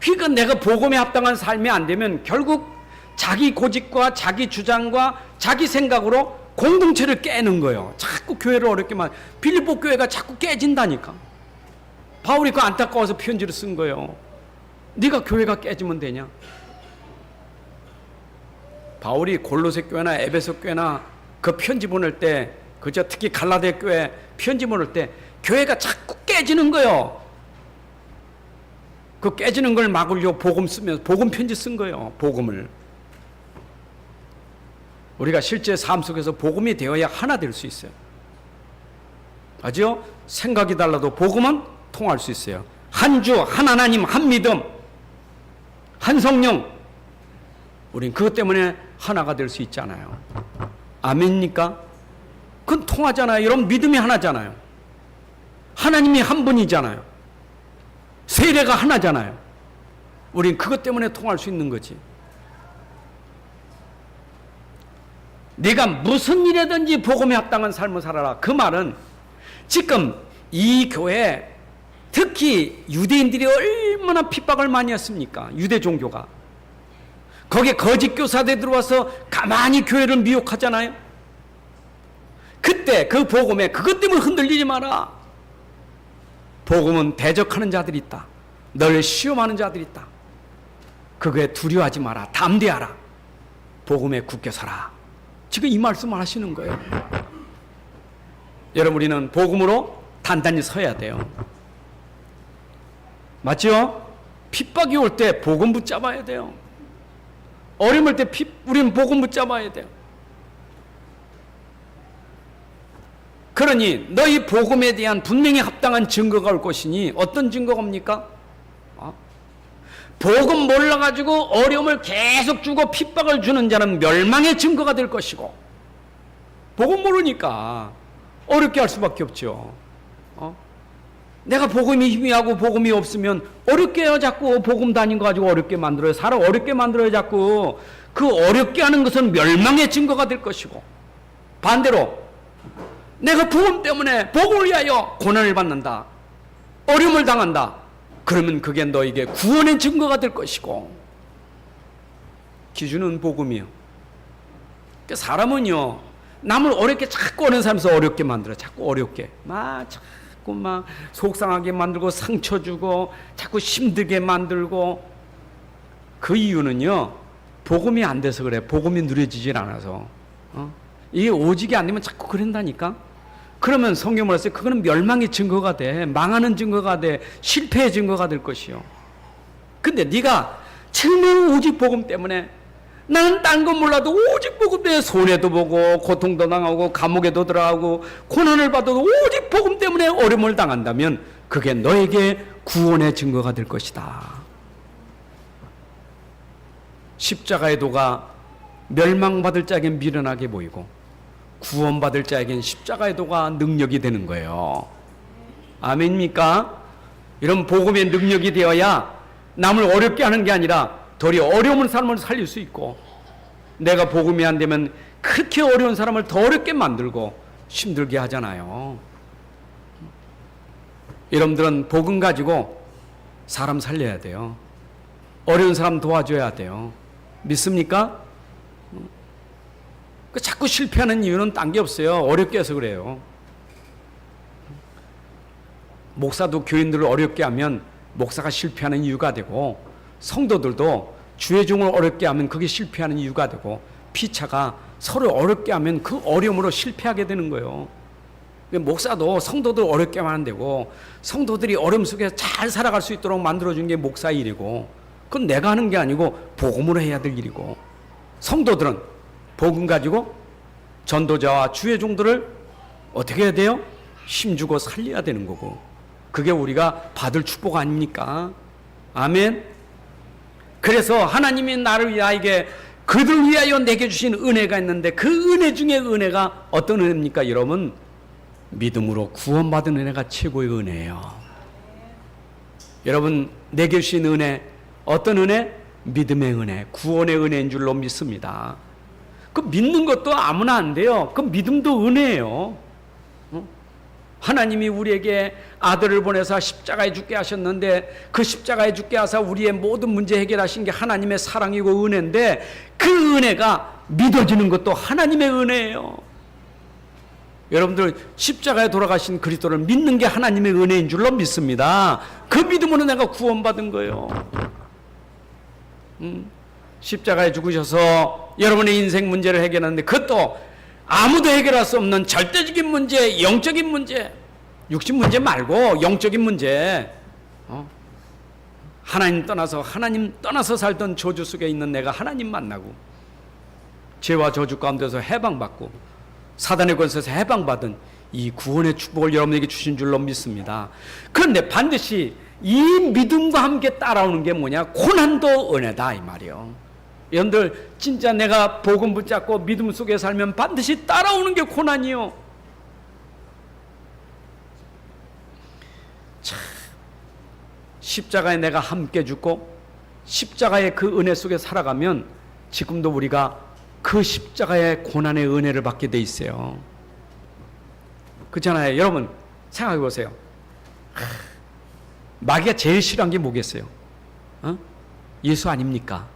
그러니까 내가 복음에 합당한 삶이 안 되면 결국 자기 고집과 자기 주장과 자기 생각으로 공동체를 깨는 거예요. 자꾸 교회를 어렵게만. 빌립보 교회가 자꾸 깨진다니까. 바울이 그 안타까워서 편지를 쓴 거예요. 네가 교회가 깨지면 되냐? 바울이 골로새 교회나 에베소 교회나 그 편지 보낼 때, 그저 특히 갈라디아 교회 편지 보낼 때 교회가 자꾸 깨지는 거예요. 그 깨지는 걸 막으려고 복음 쓰면서 복음 편지 쓴 거예요. 복음을. 우리가 실제 삶 속에서 복음이 되어야 하나 될 수 있어요. 맞죠? 생각이 달라도 복음은 통할 수 있어요. 한 주, 한 하나님, 한 믿음, 한 성령. 우린 그것 때문에 하나가 될 수 있잖아요. 아멘입니까? 그건 통하잖아요. 여러분, 믿음이 하나잖아요. 하나님이 한 분이잖아요. 세례가 하나잖아요. 우린 그것 때문에 통할 수 있는 거지. 네가 무슨 일이든지 복음에 합당한 삶을 살아라. 그 말은 지금 이 교회, 특히 유대인들이 얼마나 핍박을 많이 했습니까? 유대 종교가. 거기에 거짓 교사들이 들어와서 가만히 교회를 미혹하잖아요. 그때 그 복음에 그것 때문에 흔들리지 마라. 복음은 대적하는 자들이 있다. 널 시험하는 자들이 있다. 그거에 두려워하지 마라. 담대하라. 복음에 굳게 서라. 지금 이 말씀을 하시는 거예요. 여러분, 우리는 복음으로 단단히 서야 돼요. 맞죠? 핍박이 올 때 복음 붙잡아야 돼요. 어려울 때 우리는 복음 붙잡아야 돼요. 그러니 너희 복음에 대한 분명히 합당한 증거가 올 것이니 어떤 증거가 옵니까? 복음 몰라가지고 어려움을 계속 주고 핍박을 주는 자는 멸망의 증거가 될 것이고, 복음 모르니까 어렵게 할 수밖에 없죠. 내가 복음이 희미하고 복음이 없으면 어렵게 해요. 자꾸 복음 다닌 거 가지고 어렵게 만들어요. 사람 어렵게 만들어요. 자꾸 그 어렵게 하는 것은 멸망의 증거가 될 것이고, 반대로 내가 복음 때문에 복음을 위하여 고난을 받는다, 어려움을 당한다, 그러면 그게 너에게 구원의 증거가 될 것이고, 기준은 복음이요. 그러니까 사람은요, 남을 어렵게 자꾸 어려운 사람에서 어렵게 만들어. 자꾸 어렵게 자꾸 막 속상하게 만들고 상처 주고 자꾸 힘들게 만들고. 그 이유는요, 복음이 안 돼서 그래. 복음이 누려지질 않아서. 이게 오직이 안 되면 자꾸 그런다니까. 그러면 성경 말씀 그거는 멸망의 증거가 돼. 망하는 증거가 돼. 실패의 증거가 될 것이요. 근데 네가 정말 오직 복음 때문에, 나는 딴 건 몰라도 오직 복음 때문에 손해도 보고 고통도 당하고 감옥에도 들어가고 고난을 받아도 오직 복음 때문에 어려움을 당한다면 그게 너에게 구원의 증거가 될 것이다. 십자가의 도가 멸망받을 자에겐 미련하게 보이고 구원받을 자에겐 십자가의 도가 능력이 되는 거예요. 아멘입니까? 이런 복음의 능력이 되어야 남을 어렵게 하는 게 아니라 도리어 어려운 사람을 살릴 수 있고, 내가 복음이 안 되면 그렇게 어려운 사람을 더 어렵게 만들고 힘들게 하잖아요. 여러분들은 복음 가지고 사람 살려야 돼요. 어려운 사람 도와줘야 돼요. 믿습니까? 자꾸 실패하는 이유는 딴 게 없어요. 어렵게 해서 그래요. 목사도 교인들을 어렵게 하면 목사가 실패하는 이유가 되고, 성도들도 주의 종을 어렵게 하면 그게 실패하는 이유가 되고, 피차가 서로 어렵게 하면 그 어려움으로 실패하게 되는 거예요. 목사도 성도들 어렵게 하면 안 되고, 성도들이 어려움 속에서 잘 살아갈 수 있도록 만들어준 게 목사 일이고, 그건 내가 하는 게 아니고 복음으로 해야 될 일이고, 성도들은 복음 가지고 전도자와 주의 종들을 어떻게 해야 돼요? 힘주고 살려야 되는 거고, 그게 우리가 받을 축복 아닙니까? 아멘. 그래서 하나님이 나에게 그들을 위하여 내게 주신 은혜가 있는데, 그 은혜 중에 은혜가 어떤 은혜입니까? 여러분, 믿음으로 구원받은 은혜가 최고의 은혜예요. 여러분, 내게 주신 은혜, 어떤 은혜? 믿음의 은혜, 구원의 은혜인 줄로 믿습니다. 그 믿는 것도 아무나 안 돼요. 그 믿음도 은혜예요. 하나님이 우리에게 아들을 보내서 십자가에 죽게 하셨는데, 그 십자가에 죽게 하사 우리의 모든 문제 해결하신 게 하나님의 사랑이고 은혜인데, 그 은혜가 믿어지는 것도 하나님의 은혜예요. 여러분들, 십자가에 돌아가신 그리스도를 믿는 게 하나님의 은혜인 줄로 믿습니다. 그 믿음으로 내가 구원받은 거예요. 십자가에 죽으셔서 여러분의 인생 문제를 해결하는데, 그것도 아무도 해결할 수 없는 절대적인 문제, 영적인 문제, 육신 문제 말고 영적인 문제, 하나님 떠나서 살던 저주 속에 있는 내가 하나님 만나고, 죄와 저주 가운데서 해방받고 사단의 권세에서 해방받은 이 구원의 축복을 여러분에게 주신 줄로 믿습니다. 그런데 반드시 이 믿음과 함께 따라오는 게 뭐냐? 고난도 은혜다, 이 말이요. 여러분들, 진짜 내가 복음 붙잡고 믿음 속에 살면 반드시 따라오는 게 고난이요. 참, 십자가에 내가 함께 죽고 십자가의 그 은혜 속에 살아가면 지금도 우리가 그 십자가의 고난의 은혜를 받게 돼 있어요. 그렇잖아요. 여러분, 생각해 보세요. 마귀가 제일 싫어한 게 뭐겠어요? 예수 아닙니까?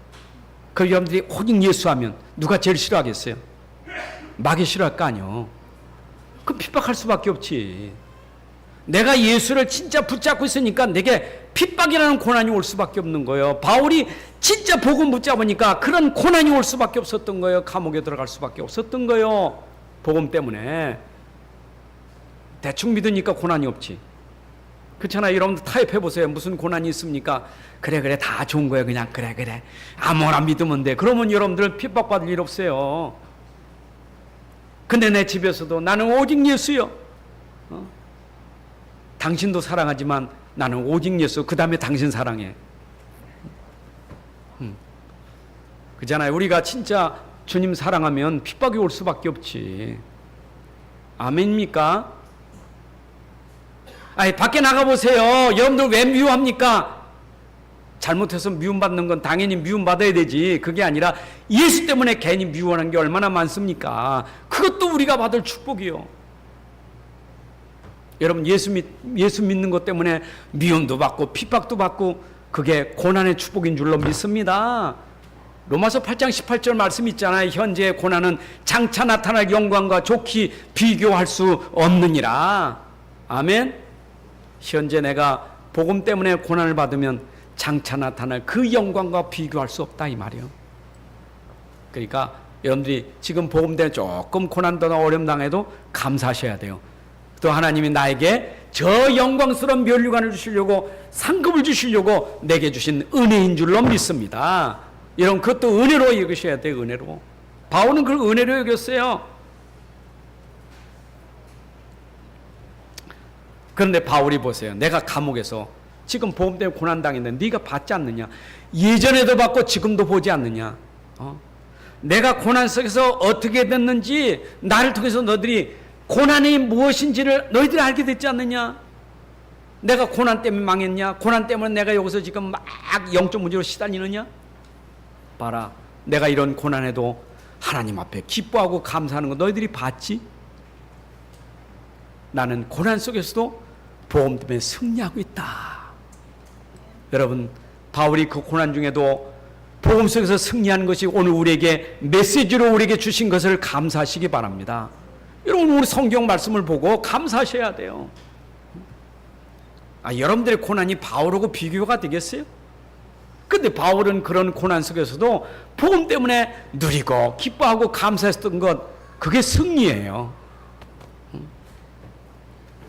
그 여러분들이 오직 예수하면 누가 제일 싫어하겠어요? 마귀 싫어할 거 아니요. 그럼 핍박할 수밖에 없지. 내가 예수를 진짜 붙잡고 있으니까 내게 핍박이라는 고난이 올 수밖에 없는 거예요. 바울이 진짜 복음 붙잡으니까 그런 고난이 올 수밖에 없었던 거예요. 감옥에 들어갈 수밖에 없었던 거예요. 복음 때문에. 대충 믿으니까 고난이 없지. 그렇잖아요. 여러분들 타협해 보세요. 무슨 고난이 있습니까? 그래 다 좋은 거예요. 그냥 그래 아무나 믿으면 돼. 그러면 여러분들 핍박받을 일 없어요. 근데 내 집에서도 나는 오직 예수요. 당신도 사랑하지만 나는 오직 예수, 그 다음에 당신 사랑해. 그잖아요. 우리가 진짜 주님 사랑하면 핍박이 올 수밖에 없지. 아멘입니까? 아니, 밖에 나가보세요. 여러분들 왜 미워합니까? 잘못해서 미움받는 건 당연히 미움받아야 되지. 그게 아니라 예수 때문에 괜히 미워하는 게 얼마나 많습니까? 그것도 우리가 받을 축복이요. 여러분, 예수 믿는 것 때문에 미움도 받고 핍박도 받고 그게 고난의 축복인 줄로 믿습니다. 로마서 8장 18절 말씀 있잖아요. 현재의 고난은 장차 나타날 영광과 좋게 비교할 수 없느니라. 아멘. 현재 내가 복음 때문에 고난을 받으면 장차 나타날 그 영광과 비교할 수 없다 이 말이에요. 그러니까 여러분들이 지금 복음 때문에 조금 고난도나 어려움 당해도 감사하셔야 돼요. 또 하나님이 나에게 저 영광스러운 면류관을 주시려고 상급을 주시려고 내게 주신 은혜인 줄로 믿습니다. 여러분, 그것도 은혜로 여기셔야 돼요. 은혜로. 바울은 그걸 은혜로 여겼어요. 그런데 바울이 보세요. 내가 감옥에서 지금 복음 때문에 고난당했는데 네가 받지 않느냐? 예전에도 받고 지금도 보지 않느냐? 내가 고난 속에서 어떻게 됐는지 나를 통해서 너희들이 고난이 무엇인지를 너희들이 알게 됐지 않느냐? 내가 고난 때문에 망했냐? 고난 때문에 내가 여기서 지금 막 영적 문제로 시달리느냐? 봐라, 내가 이런 고난에도 하나님 앞에 기뻐하고 감사하는 거 너희들이 봤지? 나는 고난 속에서도 복음 때문에 승리하고 있다. 여러분, 바울이 그 고난 중에도 복음 속에서 승리하는 것이 오늘 우리에게 메시지로 우리에게 주신 것을 감사하시기 바랍니다. 여러분, 우리 성경 말씀을 보고 감사하셔야 돼요. 여러분들의 고난이 바울하고 비교가 되겠어요? 근데 바울은 그런 고난 속에서도 복음 때문에 누리고 기뻐하고 감사했던 것, 그게 승리예요.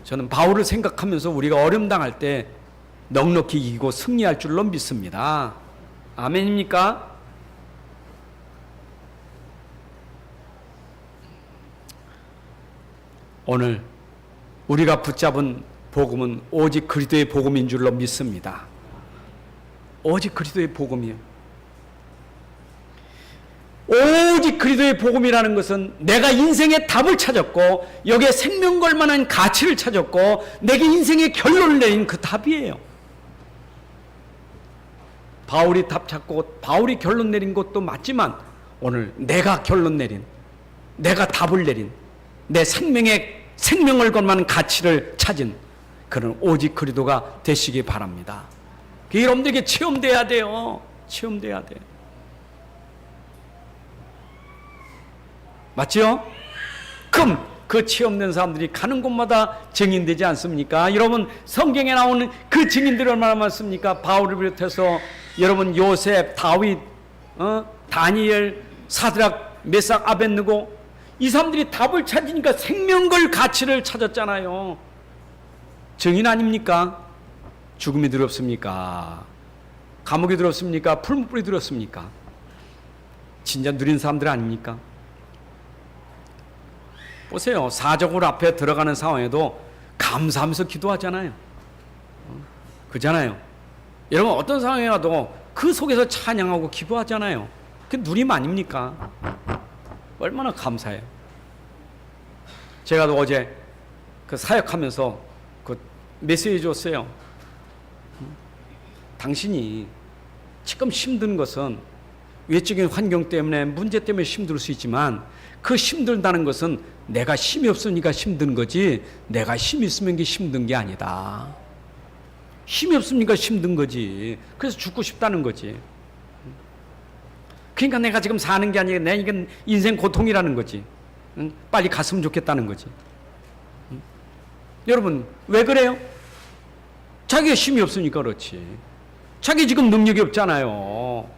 저는 바울을 생각하면서 우리가 어려움 당할 때 넉넉히 이기고 승리할 줄로 믿습니다. 아멘입니까? 오늘 우리가 붙잡은 복음은 오직 그리스도의 복음인 줄로 믿습니다. 오직 그리스도의 복음이에요. 오직 그리스도의 복음이라는 것은 내가 인생의 답을 찾았고 여기에 생명 걸 만한 가치를 찾았고 내게 인생의 결론을 내린 그 답이에요. 바울이 답 찾고 바울이 결론 내린 것도 맞지만 오늘 내가 결론 내린, 내가 답을 내린, 내 생명을 걸 만한 가치를 찾은 그런 오직 그리스도가 되시기 바랍니다. 그 여러분들에게 체험돼야 돼요. 체험돼야 돼요. 맞죠? 그럼 그 체험된 사람들이 가는 곳마다 증인되지 않습니까? 여러분, 성경에 나오는 그 증인들이 얼마나 많습니까? 바울을 비롯해서 여러분 요셉, 다윗, 다니엘, 사드락, 메삭, 아벳느고, 이 사람들이 답을 찾으니까 생명걸 가치를 찾았잖아요. 증인 아닙니까? 죽음이 두렵습니까? 감옥이 두렵습니까? 풀무불이 두렵습니까? 진짜 누린 사람들 아닙니까? 보세요. 사적으로 앞에 들어가는 상황에도 감사하면서 기도하잖아요. 그잖아요. 여러분, 어떤 상황에 가도 그 속에서 찬양하고 기도하잖아요. 그게 누림 아닙니까? 얼마나 감사해요. 제가 어제 그 사역하면서 그 메시지 줬어요. 당신이 지금 힘든 것은 외적인 환경 때문에, 문제 때문에 힘들 수 있지만 그 힘들다는 것은 내가 힘이 없으니까 힘든 거지 내가 힘이 있으면 이게 힘든 게 아니다. 힘이 없으니까 힘든 거지. 그래서 죽고 싶다는 거지. 그러니까 내가 지금 사는 게 아니라 내 이건 인생 고통이라는 거지. 빨리 갔으면 좋겠다는 거지. 여러분, 왜 그래요? 자기가 힘이 없으니까 그렇지. 자기 지금 능력이 없잖아요.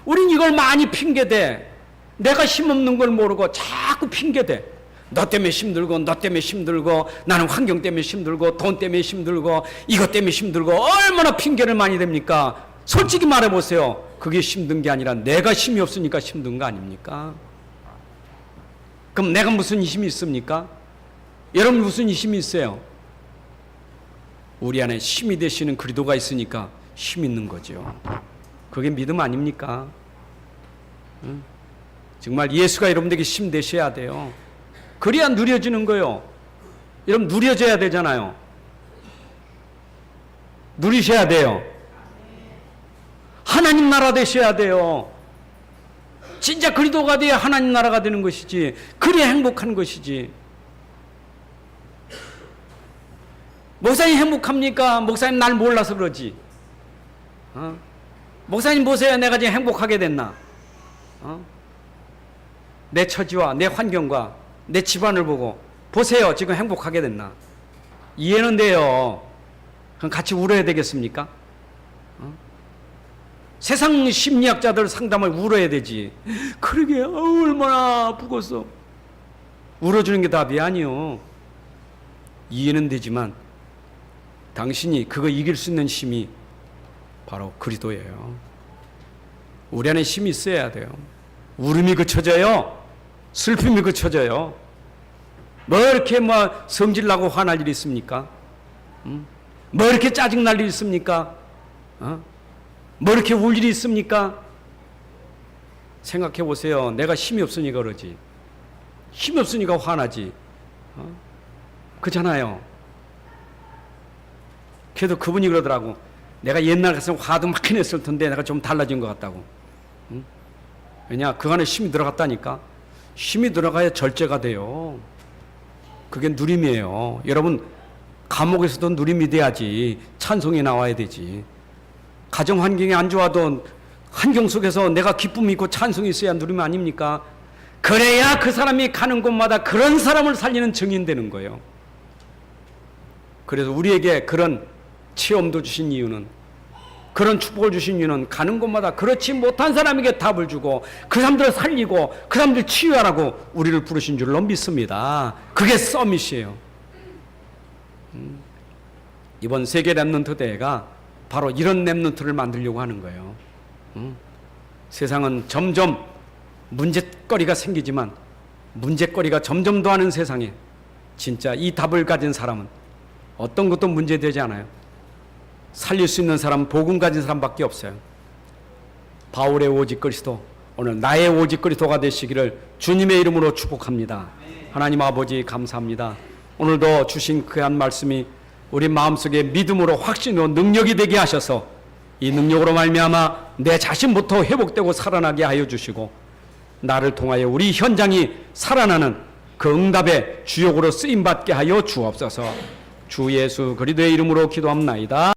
우린 이걸 많이 핑계대. 내가 힘없는 걸 모르고 자꾸 핑계대. 너 때문에 힘들고, 너 때문에 힘들고, 나는 환경 때문에 힘들고, 돈 때문에 힘들고, 이것 때문에 힘들고, 얼마나 핑계를 많이 댑니까? 솔직히 말해보세요. 그게 힘든 게 아니라 내가 힘이 없으니까 힘든 거 아닙니까? 그럼 내가 무슨 힘이 있습니까? 여러분 무슨 힘이 있어요? 우리 안에 힘이 되시는 그리스도가 있으니까 힘 있는 거죠. 그게 믿음 아닙니까? 정말 예수가 여러분들에게 힘 되셔야 돼요. 그래야 누려지는 거예요. 여러분 누려져야 되잖아요. 누리셔야 돼요. 하나님 나라 되셔야 돼요. 진짜 그리스도가 돼야 하나님 나라가 되는 것이지. 그래야 행복한 것이지. 목사님 행복합니까? 목사님 날 몰라서 그러지. 목사님 보세요. 내가 지금 행복하게 됐나? 내 처지와 내 환경과 내 집안을 보고 보세요. 지금 행복하게 됐나? 이해는 돼요. 그럼 같이 울어야 되겠습니까? 세상 심리학자들 상담을 울어야 되지. 그러게 얼마나 아프겠어. 울어주는 게 답이 아니요. 이해는 되지만 당신이 그거 이길 수 있는 힘이 바로 그리스도예요. 우리 안에 힘이 있어야 돼요. 울음이 그쳐져요. 슬픔이 그쳐져요. 뭐 이렇게 성질나고 화날 일이 있습니까? 뭐 이렇게 짜증날 일이 있습니까? 뭐 이렇게 울 일이 있습니까? 생각해 보세요. 내가 힘이 없으니까 그러지. 힘이 없으니까 화나지. 그렇잖아요. 그래도 그분이 그러더라고. 내가 옛날 같으면 화도 많이 냈을 텐데 내가 좀 달라진 것 같다고. 왜냐? 그 안에 힘이 들어갔다니까. 힘이 들어가야 절제가 돼요. 그게 누림이에요. 여러분, 감옥에서도 누림이 돼야지 찬송이 나와야 되지. 가정 환경이 안 좋아도 환경 속에서 내가 기쁨이 있고 찬송이 있어야 누림 아닙니까? 그래야 그 사람이 가는 곳마다 그런 사람을 살리는 증인 되는 거예요. 그래서 우리에게 그런 체험도 주신 이유는, 그런 축복을 주신 이유는 가는 곳마다 그렇지 못한 사람에게 답을 주고 그 사람들을 살리고 그 사람들 치유하라고 우리를 부르신 줄로 믿습니다. 그게 서밋이에요. 이번 세계 랩넌트 대회가 바로 이런 랩넌트를 만들려고 하는 거예요. 세상은 점점 문제거리가 생기지만 문제거리가 점점 더하는 세상에 진짜 이 답을 가진 사람은 어떤 것도 문제되지 않아요. 살릴 수 있는 사람은 복음 가진 사람밖에 없어요. 바울의 오직 그리스도, 오늘 나의 오직 그리스도가 되시기를 주님의 이름으로 축복합니다. 하나님 아버지 감사합니다. 오늘도 주신 귀한 말씀이 우리 마음속에 믿음으로 확신으로 능력이 되게 하셔서 이 능력으로 말미암아 내 자신부터 회복되고 살아나게 하여 주시고 나를 통하여 우리 현장이 살아나는 그 응답의 주역으로 쓰임받게 하여 주옵소서. 주 예수 그리스도의 이름으로 기도합나이다.